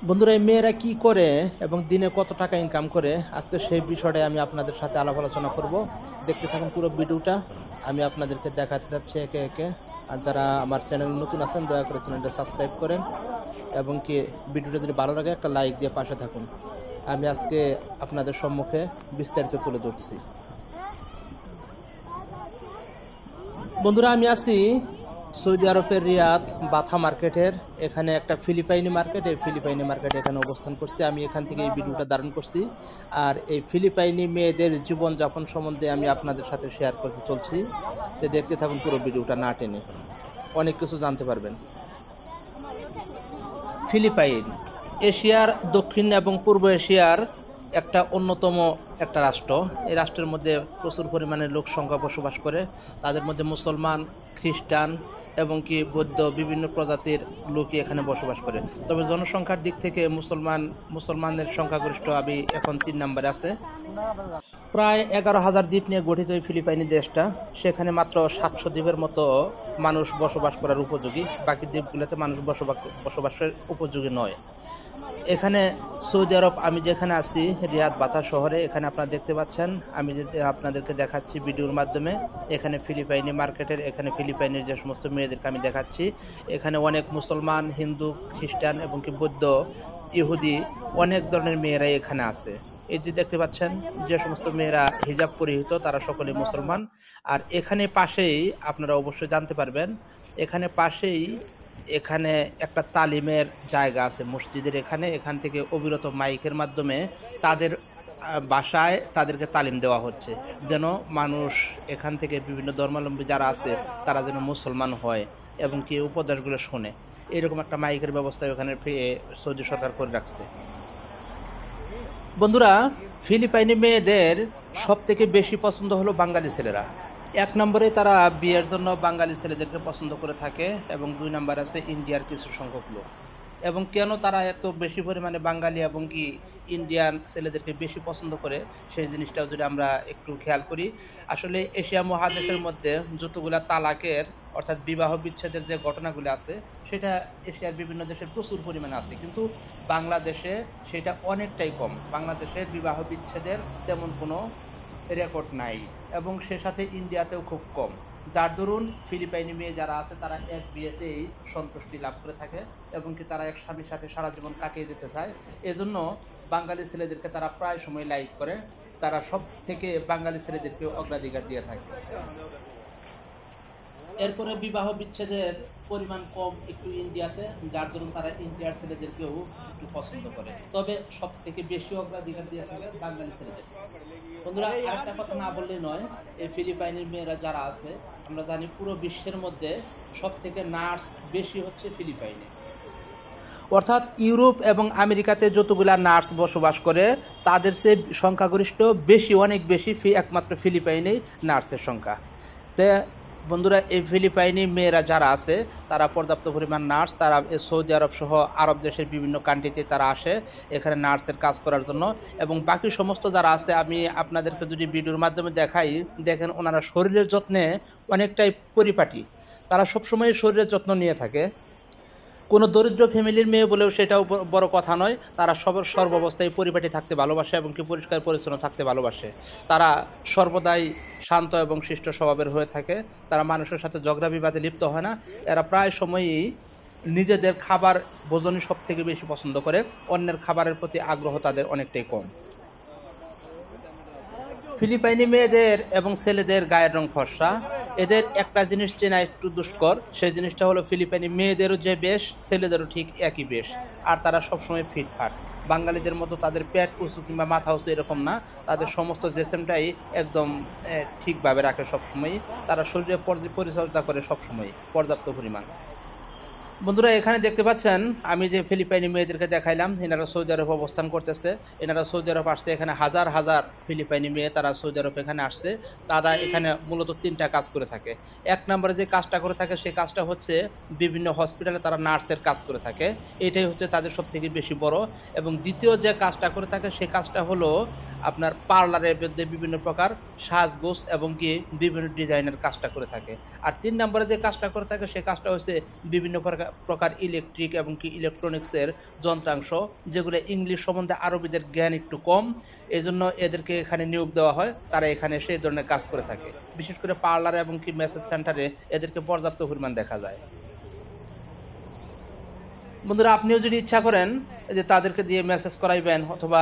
বন্ধুরা, এই মেয়েরা কি করে এবং দিনে কত টাকা ইনকাম করে আজকে সেই বিষয়টাই আমি আপনাদের সাথে আলাপ আলোচনা করব। দেখতে থাকুন পুরো ভিডিওটা। আমি আপনাদেরকে দেখাতে যাচ্ছি একে একে। আর যারা আমার চ্যানেল নতুন আছেন দয়া করে চ্যানেলটা সাবস্ক্রাইব করেন এবং কি ভিডিওটা যদি ভালো লাগে একটা লাইক দিয়ে পাশে থাকুন। আমি আজকে আপনাদের সম্মুখে বিস্তারিত তুলে ধরছি। বন্ধুরা, আমি আছি সৌদি আরবের রিয়াদ বাথা মার্কেটের। এখানে একটা ফিলিপাইনি মার্কেট, এই ফিলিপাইনি মার্কেটে এখানে অবস্থান করছি। আমি এখান থেকে এই ভিডিওটা ধারণ করছি। আর এই ফিলিপাইনি মেয়েদের জীবনযাপন সম্বন্ধে আমি আপনাদের সাথে শেয়ার করতে চলছি। তো দেখতে থাকুন পুরো ভিডিওটা না টেনে, অনেক কিছু জানতে পারবেন। ফিলিপাইন এশিয়ার দক্ষিণ এবং পূর্ব এশিয়ার একটা অন্যতম একটা রাষ্ট্র। এই রাষ্ট্রের মধ্যে প্রচুর পরিমাণে লোক সংখ্যা বসবাস করে। তাদের মধ্যে মুসলমান, খ্রিস্টান এবং কি বৌদ্ধ বিভিন্ন প্রজাতির লোকই এখানে বসবাস করে। তবে জনসংখ্যার দিক থেকে মুসলমানদের সংখ্যাগরিষ্ঠ আমি এখন 3 নম্বরে আছে। প্রায় 11,000 দ্বীপ নিয়ে গঠিত এই ফিলিপাইনি দেশটা। সেখানে মাত্র 700 দ্বীপের মতো মানুষ বসবাস করার উপযোগী, বাকি দ্বীপগুলোতে মানুষ বসবাসের উপযোগী নয়। এখানে সৌদি আরব, আমি যেখানে আছি রিয়াদ বাথা শহরে, এখানে আপনারা দেখতে পাচ্ছেন, আমি যদি আপনাদেরকে দেখাচ্ছি ভিডিওর মাধ্যমে। এখানে ফিলিপাইনি মার্কেটের, এখানে ফিলিপাইনের যে সমস্ত মেয়েদেরকে আমি দেখাচ্ছি। এখানে অনেক মুসলমান, হিন্দু, খ্রিস্টান এবং কি বৌদ্ধ, ইহুদি অনেক ধরনের মেয়েরাই এখানে আছে। এই যে দেখতে পাচ্ছেন যে সমস্ত মেয়েরা হিজাব পরিহিত তারা সকলে মুসলমান। আর এখানে পাশেই আপনারা অবশ্যই জানতে পারবেন, এখানে পাশেই এখানে একটা তালিমের জায়গা আছে মসজিদের। এখান থেকে অবিরত মাইকের মাধ্যমে তাদের বাসায় তাদেরকে তালিম দেওয়া হচ্ছে, যেন মানুষ এখান থেকে বিভিন্ন ধর্মাবলম্বী যারা আছে তারা যেন মুসলমান হয় এবং কি উপদেশগুলো শোনে। এরকম একটা মাইকের ব্যবস্থা ওখানে সৌদি সরকার করে রাখছে। বন্ধুরা, ফিলিপাইনি মেয়েদের সব থেকে বেশি পছন্দ হলো বাঙালি ছেলেরা। 1 নম্বরে তারা বিয়ের জন্য বাঙালি ছেলেদেরকে পছন্দ করে থাকে এবং 2 নম্বর আছে ইন্ডিয়ার কিছু সংখ্যক লোক। এবং কেন তারা এত বেশি পরিমাণে বাঙালি এবং কি ইন্ডিয়ান ছেলেদেরকে বেশি পছন্দ করে সেই জিনিসটাও যদি আমরা একটু খেয়াল করি, আসলে এশিয়া মহাদেশের মধ্যে যতগুলা তালাকের অর্থাৎ বিবাহ বিচ্ছেদের যে ঘটনাগুলো আছে সেটা এশিয়ার বিভিন্ন দেশে প্রচুর পরিমাণে আছে, কিন্তু বাংলাদেশে সেটা অনেকটাই কম। বাংলাদেশে বিবাহ বিচ্ছেদের তেমন কোনো রেকর্ড নাই এবং সে সাথে ইন্ডিয়াতেও খুব কম। যার দরুন ফিলিপাইনি মেয়ে যারা আছে তারা এক বিয়েতেই সন্তুষ্টি লাভ করে থাকে এবং কি তারা এক স্বামীর সাথে সারা জীবন কাটিয়ে যেতে চায়। এজন্য বাঙালি ছেলেদেরকে তারা প্রায় সময় লাইক করে। তারা সব থেকে বাঙালি ছেলেদেরকে অগ্রাধিকার দিয়ে থাকে। এরপরে বিবাহ বিচ্ছেদের পরিমাণ কম একটু ইন্ডিয়াতে, যার দরুন তারা ইন্ডিয়ার ছেলেদেরকেও একটু পছন্দ করে, তবে সব থেকে বেশি অগ্রাধিকার দিয়ে থাকে বাঙালি ছেলেদের। বন্ধুরা, আরেকটা কথা না বললেই নয়, এই ফিলিপাইনের মেয়েরা যারা আছে আমরা জানি পুরো বিশ্বের মধ্যে সব থেকে নার্স বেশি হচ্ছে ফিলিপাইনে। অর্থাৎ ইউরোপ এবং আমেরিকাতে যতগুলা নার্স বসবাস করে তাদের চেয়ে সংখ্যাগরিষ্ঠ বেশি, অনেক বেশি একমাত্র ফিলিপাইনেই নার্সের সংখ্যা। তো বন্ধুরা, এই ফিলিপাইনি মেয়েরা যারা আছে তারা পর্যাপ্ত পরিমাণ নার্স, তারা সৌদি আরব সহ আরব দেশের বিভিন্ন কান্ট্রিতে তারা আসে এখানে নার্সের কাজ করার জন্য। এবং বাকি সমস্ত যারা আছে আমি আপনাদেরকে যদি ভিডিওর মাধ্যমে দেখাই, দেখেন ওনারা শরীরের যত্নে অনেকটাই পরিপাটি। তারা সবসময় শরীরের যত্ন নিয়ে থাকে। কোনো দরিদ্র ফ্যামিলির মেয়ে বলেও সেটাও বড় কথা নয়, তারা সর্বাবস্থায় পরিপাটি থাকতে ভালোবাসে এবং কি পরিষ্কার পরিচ্ছন্ন থাকতে ভালোবাসে। তারা সর্বদাই শান্ত এবং শিষ্ট স্বভাবের হয়ে থাকে। তারা মানুষের সাথে ঝগড়া বিবাদে লিপ্ত হয় না। এরা প্রায় সময়ই নিজেদের খাবার ভোজনই সব থেকে বেশি পছন্দ করে, অন্যের খাবারের প্রতি আগ্রহ তাদের অনেকটাই কম। ফিলিপাইনি মেয়েদের এবং ছেলেদের গায়ের রং ফর্সা। এদের একটা জিনিস চেনা একটু দুষ্কর, সেই জিনিসটা হলো ফিলিপাইনি মেয়েদেরও যে বেশ, ছেলেদেরও ঠিক একই বেশ। আর তারা সবসময় ফিটফাট। বাঙালিদের মতো তাদের পেট উঁচু কিংবা মাথা উঁচু এরকম না, তাদের সমস্ত জেসেমটাই একদম ঠিকভাবে রাখে সবসময়ই। তারা শরীরে পরিচর্যা করে সবসময় পর্যাপ্ত পরিমাণ। বন্ধুরা, এখানে দেখতে পাচ্ছেন আমি যে ফিলিপাইনি মেয়েদেরকে দেখাইলাম, এনারা সৌদি আরব অবস্থান করতেছে। এনারা সৌদি আরব আসছে, এখানে হাজার হাজার ফিলিপাইনি মেয়ে তারা সৌদি আরব এখানে আসছে। তারা এখানে মূলত 3টা কাজ করে থাকে। 1 নম্বরে যে কাজটা করে থাকে সেই কাজটা হচ্ছে বিভিন্ন হসপিটালে তারা নার্সের কাজ করে থাকে, এটাই হচ্ছে তাদের সব থেকে বেশি বড়। এবং দ্বিতীয় যে কাজটা করে থাকে সেই কাজটা হলো আপনার পার্লারের মধ্যে বিভিন্ন প্রকার সাজগোজ এবং কি বিভিন্ন ডিজাইনের কাজটা করে থাকে। আর 3 নম্বরে যে কাজটা করে থাকে সেই কাজটা হচ্ছে বিভিন্ন প্রকার ইলেকট্রিক এবং কি ইলেকট্রনিক্সের যন্ত্রাংশ, যেগুলো ইংলিশ সম্বন্ধে আরবিদের জ্ঞান একটু কম, এই জন্য এদেরকে এখানে নিয়োগ দেওয়া হয়। তারা এখানে সেই ধরনের কাজ করে থাকে। বিশেষ করে পার্লার এবং কি ম্যাসেজ সেন্টারে এদেরকে পর্যাপ্ত পরিমাণ দেখা যায়। বন্ধুরা, আপনিও যদি ইচ্ছা করেন যে তাদেরকে দিয়ে মেসেজ করাইবেন অথবা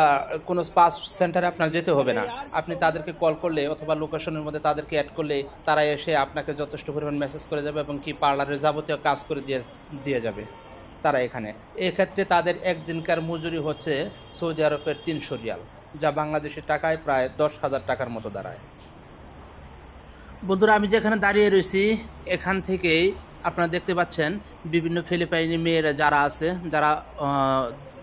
কোনো স্পা সেন্টারে আপনার যেতে হবে না, আপনি তাদেরকে কল করলে অথবা লোকেশনের মধ্যে তাদেরকে অ্যাড করলে তারা এসে আপনাকে যথেষ্ট পরিমাণ মেসেজ করে যাবে এবং কি পার্লারের যাবতীয় কাজ করে দিয়ে যাবে তারা এখানে। এক্ষেত্রে তাদের একদিনকার মজুরি হচ্ছে সৌদি আরবের 300 রিয়াল, যা বাংলাদেশের টাকায় প্রায় 10,000 টাকার মতো দাঁড়ায়। বন্ধুরা, আমি যেখানে দাঁড়িয়ে রয়েছি এখান থেকেই আপনারা দেখতে পাচ্ছেন বিভিন্ন ফিলিপাইনি মেয়েরা যারা আছে, যারা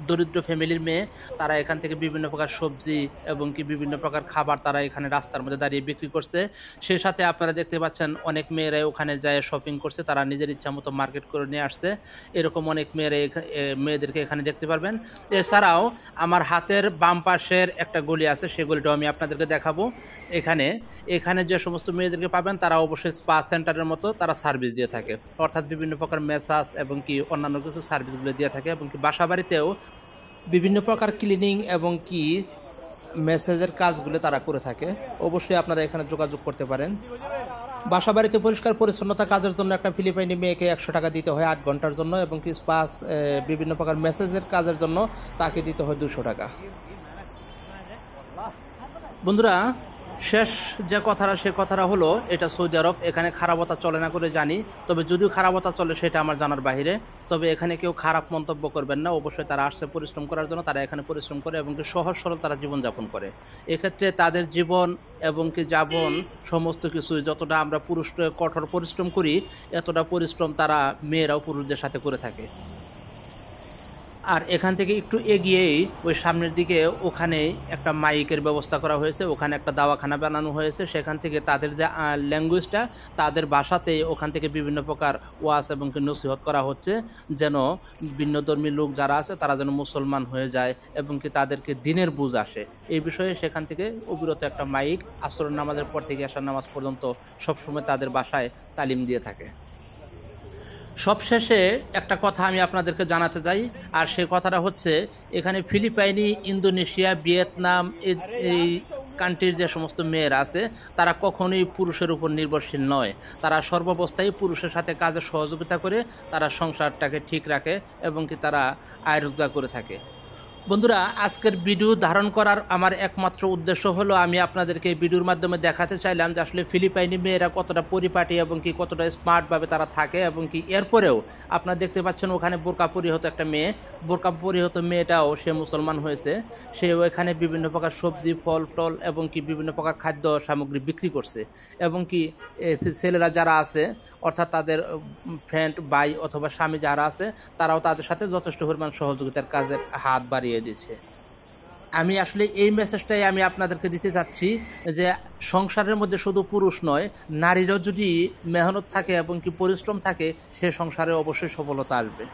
দরিদ্র ফ্যামিলির মেয়ে, তারা এখান থেকে বিভিন্ন প্রকার সবজি এবং কি বিভিন্ন প্রকার খাবার তারা এখানে রাস্তার মধ্যে দাঁড়িয়ে বিক্রি করছে। সেই সাথে আপনারা দেখতে পাচ্ছেন অনেক মেয়েরাই ওখানে যায় শপিং করছে, তারা নিজের ইচ্ছা মতো মার্কেট করে নিয়ে আসছে। এরকম অনেক মেয়েদেরকে এখানে দেখতে পারবেন। এছাড়াও আমার হাতের বাম পাশের একটা গলি আছে, সেই গলিটাও আমি আপনাদেরকে দেখাবো। এখানে যে সমস্ত মেয়েদেরকে পাবেন তারা অবশ্যই স্পা সেন্টারের মতো তারা সার্ভিস দিয়ে থাকে, অর্থাৎ বিভিন্ন প্রকার ম্যাসাজ এবং কি অন্যান্য কিছু সার্ভিসগুলো দিয়ে থাকে এবং কি বাসা বাড়িতেও বিভিন্ন প্রকার ক্লিনিং এবং কি মেসেজের কাজগুলো তারা করে থাকে। অবশ্যই আপনারা এখানে যোগাযোগ করতে পারেন। বাসা বাড়িতে পরিষ্কার পরিচ্ছন্নতা কাজের জন্য একটা ফিলিপাইনি মেয়েকে 100 টাকা দিতে হয় 8 ঘন্টার জন্য, এবং কি স্পাস বিভিন্ন প্রকার মেসেজের কাজের জন্য তাকে দিতে হয় 200 টাকা। বন্ধুরা, শেষ যে কথাটা সে কথাটা হলো, এটা সৌদি আরব, এখানে খারাপতা চলে না করে জানি, তবে যদিও খারাপতা চলে সেটা আমার জানার বাইরে। তবে এখানে কেউ খারাপ মন্তব্য করবেন না, অবশ্যই তারা আসছে পরিশ্রম করার জন্য, তারা এখানে পরিশ্রম করে এবং কি সহজ সরল তারা জীবনযাপন করে। এক্ষেত্রে তাদের জীবন এবং কি যাপন সমস্ত কিছুই যতটা আমরা পুরুষরা কঠোর পরিশ্রম করি, এতটা পরিশ্রম তারা মেয়েরাও পুরুষদের সাথে করে থাকে। আর এখান থেকে একটু এগিয়েই ওই সামনের দিকে ওখানে একটা মাইকের ব্যবস্থা করা হয়েছে, ওখানে একটা দাওয়াখানা বানানো হয়েছে। সেখান থেকে তাদের যে ল্যাঙ্গুয়েজটা, তাদের ভাষাতেই ওখান থেকে বিভিন্ন প্রকার ওয়াজ এবং নসিহত করা হচ্ছে, যেন ভিন্নধর্মী লোক যারা আছে তারা যেন মুসলমান হয়ে যায় এবং কি তাদেরকে দিনের বুঝ আসে। এই বিষয়ে সেখান থেকে অবিরত একটা মাইক আসরের নামাজের পর থেকে আসার নামাজ পর্যন্ত সবসময় তাদের ভাষায় তালিম দিয়ে থাকে। সবশেষে একটা কথা আমি আপনাদেরকে জানাতে চাই, আর সেই কথাটা হচ্ছে, এখানে ফিলিপাইনি, ইন্দোনেশিয়া, ভিয়েতনাম এই কান্ট্রির যে সমস্ত মেয়েরা আছে তারা কখনোই পুরুষের উপর নির্ভরশীল নয়। তারা সর্বাবস্থায় পুরুষের সাথে কাজে সহযোগিতা করে তারা সংসারটাকে ঠিক রাখে এবং কি তারা আয় রোজগার করে থাকে। বন্ধুরা, আজকের ভিডিও ধারণ করার আমার একমাত্র উদ্দেশ্য হলো আমি আপনাদেরকে এই ভিডিওর মাধ্যমে দেখাতে চাইলাম যে আসলে ফিলিপাইনি মেয়েরা কতটা পরিপাটি এবং কি কতটা স্মার্টভাবে তারা থাকে, এবং কি এরপরেও আপনারা দেখতে পাচ্ছেন ওখানে বোরকা পরিহিত একটা মেয়ে, বোরকা পরিহিত মেয়েটাও সে মুসলমান হয়েছে। সে ওখানে বিভিন্ন প্রকার সবজি, ফল টল এবং কি বিভিন্ন প্রকার খাদ্য সামগ্রী বিক্রি করছে, এবং কি ছেলেরা যারা আছে অর্থাৎ তাদের ফ্রেন্ড, ভাই অথবা স্বামী যারা আছে তারাও তাদের সাথে যথেষ্ট পরিমাণ সহযোগিতার কাজের হাত বাড়িয়ে দিচ্ছে। আমি আসলে এই মেসেজটাই আমি আপনাদেরকে দিতে চাচ্ছি যে সংসারের মধ্যে শুধু পুরুষ নয়, নারীরও যদি মেহনত থাকে এবং কি পরিশ্রম থাকে, সে সংসারে অবশ্যই সফলতা আসবে।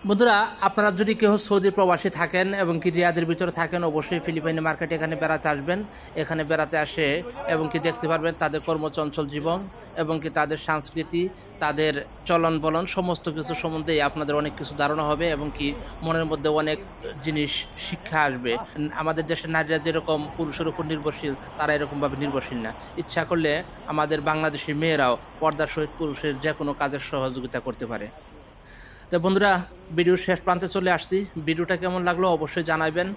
বন্ধুরা, আপনারা যদি কেউ সৌদি প্রবাসী থাকেন এবং কি রিয়াদের ভিতরে থাকেন, অবশ্যই ফিলিপাইনি মার্কেটে এখানে বেড়াতে আসবেন। এখানে বেড়াতে আসে এবং কি দেখতে পারবেন তাদের কর্মচঞ্চল জীবন এবং কি তাদের সংস্কৃতি, তাদের চলন বলন সমস্ত কিছু সম্বন্ধে আপনাদের অনেক কিছু ধারণা হবে এবং কি মনের মধ্যে অনেক জিনিস শিক্ষা আসবে। আমাদের দেশের নারীরা যেরকম পুরুষের উপর নির্ভরশীল, তারা এরকমভাবে নির্ভরশীল না। ইচ্ছা করলে আমাদের বাংলাদেশি মেয়েরাও পর্দার সহিত পুরুষের যে কোনো কাজের সহযোগিতা করতে পারে। তো বন্ধুরা, ভিডিওর শেষ প্রান্তে চলে আসছি। ভিডিওটা কেমন লাগলো অবশ্যই জানাবেন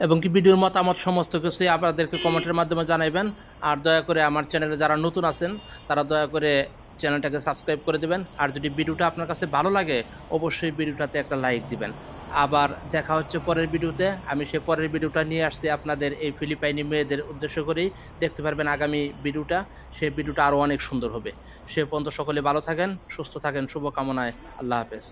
এবং কি ভিডিওর মতামত সমস্ত কিছুই আপনাদেরকে কমেন্টের মাধ্যমে জানাবেন। আর দয়া করে আমার চ্যানেলে যারা নতুন আছেন তারা দয়া করে চ্যানেলটাকে সাবস্ক্রাইব করে দেবেন। আর যদি ভিডিওটা আপনার কাছে ভালো লাগে অবশ্যই ভিডিওটাতে একটা লাইক দিবেন। আবার দেখা হচ্ছে পরের ভিডিওতে। আমি সেই পরের ভিডিওটা নিয়ে আসছি আপনাদের এই ফিলিপাইনি মেয়েদের উদ্দেশ্য করেই। দেখতে পারবেন আগামী ভিডিওটা, সেই ভিডিওটা আরও অনেক সুন্দর হবে। সে পর্যন্ত সকলে ভালো থাকেন, সুস্থ থাকেন, শুভকামনায়। আল্লাহ হাফেজ।